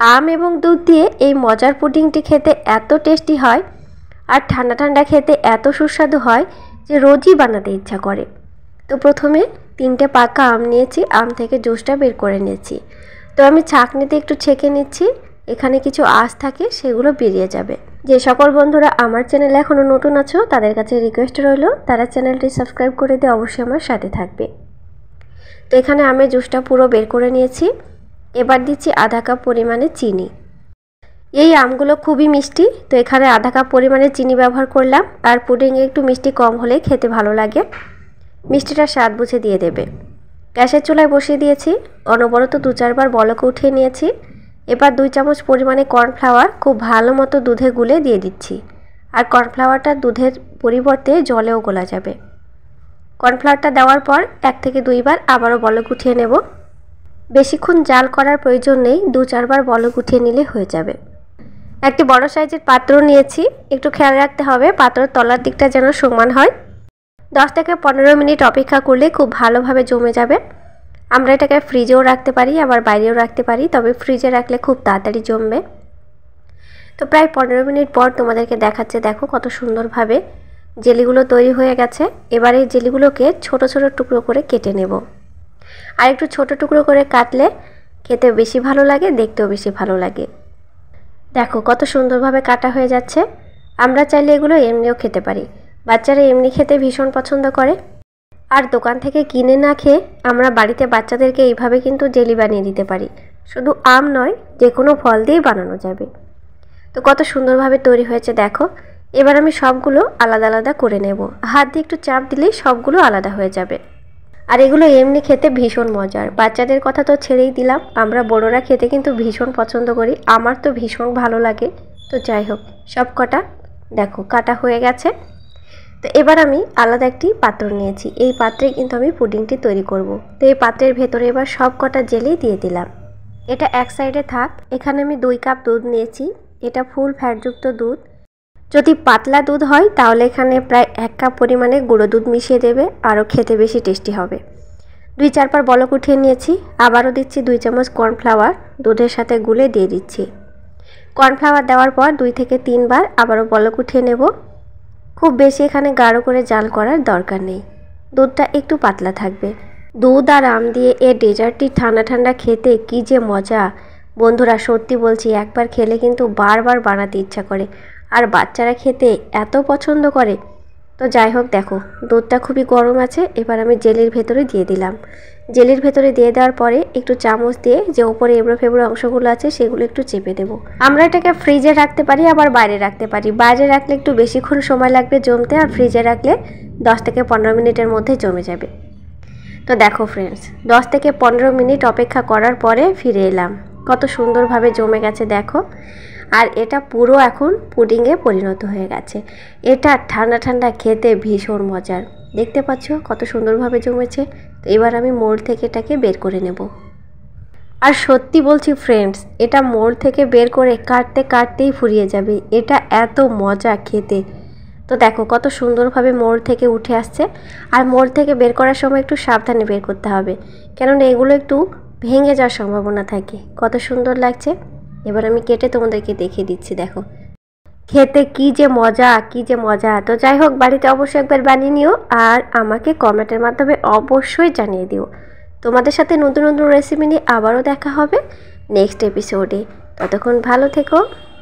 আম এবং দুধ দিয়ে এই মজার পুডিংটি খেতে এত টেস্টি হয় আর ঠান্ডা ঠান্ডা খেতে এত সুস্বাদু হয় যে রোজই বানাতে ইচ্ছা করে। তো প্রথমে 3টে পাকা আম নিয়েছি, আম থেকে জুসটা বের করে নিয়েছি। তো আমি ছাঁকনিতে একটু ছেঁকে নিচ্ছি, এখানে কিছু আঁশ থাকে সেগুলো বেরিয়ে যাবে। যে সকল বন্ধুরা আমার চ্যানেলে এখনও নতুন আছো তাদের কাছে রিকোয়েস্ট রইল তারা চ্যানেলটি সাবস্ক্রাইব করে দিয়ে অবশ্যই আমার সাথে থাকবে। তো এখানে আমের জুসটা পুরো বের করে নিয়েছি। এবার দিচ্ছি আধা কাপ পরিমাণে চিনি। এই আমগুলো খুবই মিষ্টি, তো এখানে আধা কাপ পরিমাণে চিনি ব্যবহার করলাম। আর পুডিংয়ে একটু মিষ্টি কম হলে খেতে ভালো লাগে, মিষ্টিটা স্বাদ বুঝে দিয়ে দেবে। গ্যাসের চুলায় বসিয়ে দিয়েছি, অনবরত 2-4 বার বলক উঠিয়ে নিয়েছি। এবার 2 চামচ পরিমাণে কর্নফ্লাওয়ার খুব ভালো মতো দুধে গুলে দিয়ে দিচ্ছি। আর কর্নফ্লাওয়ারটা দুধের পরিবর্তে জলেও গোলা যাবে। কর্নফ্লাওয়ারটা দেওয়ার পর 1 থেকে 2 বার আবারও বলক উঠিয়ে নেব। বেশিক্ষণ জাল করার প্রয়োজন নেই, 2-4 বার বলক উঠিয়ে নিলে হয়ে যাবে। একটি বড় সাইজের পাত্র নিয়েছি, একটু খেয়াল রাখতে হবে পাত্রের তলার দিকটা যেন সমান হয়। 10 থেকে 15 মিনিট অপেক্ষা করলে খুব ভালোভাবে জমে যাবে। আমরা এটাকে ফ্রিজেও রাখতে পারি, আবার বাইরেও রাখতে পারি, তবে ফ্রিজে রাখলে খুব তাড়াতাড়ি জমবে। তো প্রায় 15 মিনিট পর তোমাদেরকে দেখাচ্ছে, দেখো কত সুন্দরভাবে জেলিগুলো তৈরি হয়ে গেছে। এবার এই জেলিগুলোকে ছোট ছোট টুকরো করে কেটে নেব। আর একটু ছোট টুকরো করে কাটলে খেতে বেশি ভালো লাগে, দেখতেও বেশি ভালো লাগে। দেখো কত সুন্দরভাবে কাটা হয়ে যাচ্ছে। আমরা চাইলে এগুলো এমনিও খেতে পারি, বাচ্চারা এমনি খেতে ভীষণ পছন্দ করে। আর দোকান থেকে কিনে না খেয়ে আমরা বাড়িতে বাচ্চাদেরকে এইভাবে কিন্তু জেলি বানিয়ে দিতে পারি। শুধু আম নয়, যে কোনো ফল দিয়েই বানানো যাবে। তো কত সুন্দরভাবে তৈরি হয়েছে দেখো। এবার আমি সবগুলো আলাদা আলাদা করে নেব, হাত দিয়ে একটু চাপ দিলেই সবগুলো আলাদা হয়ে যাবে। আর এগুলো এমনি খেতে ভীষণ মজার, বাচ্চাদের কথা তো ছেড়েই দিলাম, আমরা বড়রা খেতে কিন্তু ভীষণ পছন্দ করি, আমার তো ভীষণ ভালো লাগে। তো যাই হোক, সব কটা দেখো কাটা হয়ে গেছে। তো এবার আমি আলাদা একটি পাত্র নিয়েছি, এই পাত্রে কিন্তু আমি পুডিংটি তৈরি করব। তো এই পাত্রের ভেতরে এবার সব কটা জেলি দিয়ে দিলাম। এটা এক সাইডে থাক। এখানে আমি 2 কাপ দুধ নিয়েছি, এটা ফুল ফ্যাটযুক্ত দুধ। যদি পাতলা দুধ হয় তাহলে এখানে প্রায় 1 কাপ পরিমাণে গুঁড়ো দুধ মিশিয়ে দেবে, আরও খেতে বেশি টেস্টি হবে। 2-4 বার বলক উঠিয়ে নিয়েছি। আবারও দিচ্ছি 2 চামচ কর্নফ্লাওয়ার, দুধের সাথে গুলে দিয়ে দিচ্ছি। কর্নফ্লাওয়ার দেওয়ার পর 2 থেকে 3 বার আবারও বলক উঠিয়ে নেব। খুব বেশি এখানে গাঢ় করে জাল করার দরকার নেই, দুধটা একটু পাতলা থাকবে। দুধ আর আম দিয়ে এই ডেজার্টটি ঠান্ডা ঠান্ডা খেতে কী যে মজা বন্ধুরা, সত্যি বলছি, একবার খেলে কিন্তু বারবার বানাতে ইচ্ছা করে। আর বাচ্চারা খেতে এত পছন্দ করে। তো যাই হোক, দেখো দুধটা খুবই গরম আছে। এবার আমি জেলির ভেতরে দিয়ে দিলাম। জেলির ভেতরে দিয়ে দেওয়ার পরে একটু চামচ দিয়ে যে উপরে এবড়ো ফেবড়ো অংশগুলো আছে সেগুলো একটু চেপে দেবো। আমরা এটাকে ফ্রিজে রাখতে পারি, আবার বাইরে রাখতে পারি। বাইরে রাখলে একটু বেশিক্ষণ সময় লাগবে জমতে, আর ফ্রিজে রাখলে 10 থেকে 15 মিনিটের মধ্যে জমে যাবে। তো দেখো ফ্রেন্ডস, 10 থেকে 15 মিনিট অপেক্ষা করার পরে ফিরে এলাম। কত সুন্দরভাবে জমে গেছে দেখো। আর এটা পুরো এখন পুডিংয়ে পরিণত হয়ে গেছে। এটা ঠান্ডা ঠান্ডা খেতে ভীষণ মজার, দেখতে পাচ্ছ কত সুন্দরভাবে জমেছে। তো এবার আমি মোল্ড থেকে এটাকে বের করে নেব। আর সত্যি বলছি ফ্রেন্ডস, এটা মোল্ড থেকে বের করে কাটতে কাটতেই ফুরিয়ে যাবে, এটা এত মজা খেতে। তো দেখো কত সুন্দরভাবে মোল্ড থেকে উঠে আসছে। আর মোল্ড থেকে বের করার সময় একটু সাবধানে বের করতে হবে, কেননা এগুলো একটু ভেঙে যাওয়ার সম্ভাবনা থাকে। কত সুন্দর লাগছে। এবার আমি কেটে তোমাদেরকে দেখিয়ে দিচ্ছি, দেখো খেতে কি যে মজা, কি যে মজা। তো যাই হোক, বাড়িতে অবশ্যই একবার বানিয়ে নিও, আর আমাকে কমেন্টের মাধ্যমে অবশ্যই জানিয়ে দিও। তোমাদের সাথে নতুন নতুন রেসিপি নিয়ে আবারও দেখা হবে নেক্সট এপিসোডে। ততক্ষণ ভালো থেকো।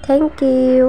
Thank you.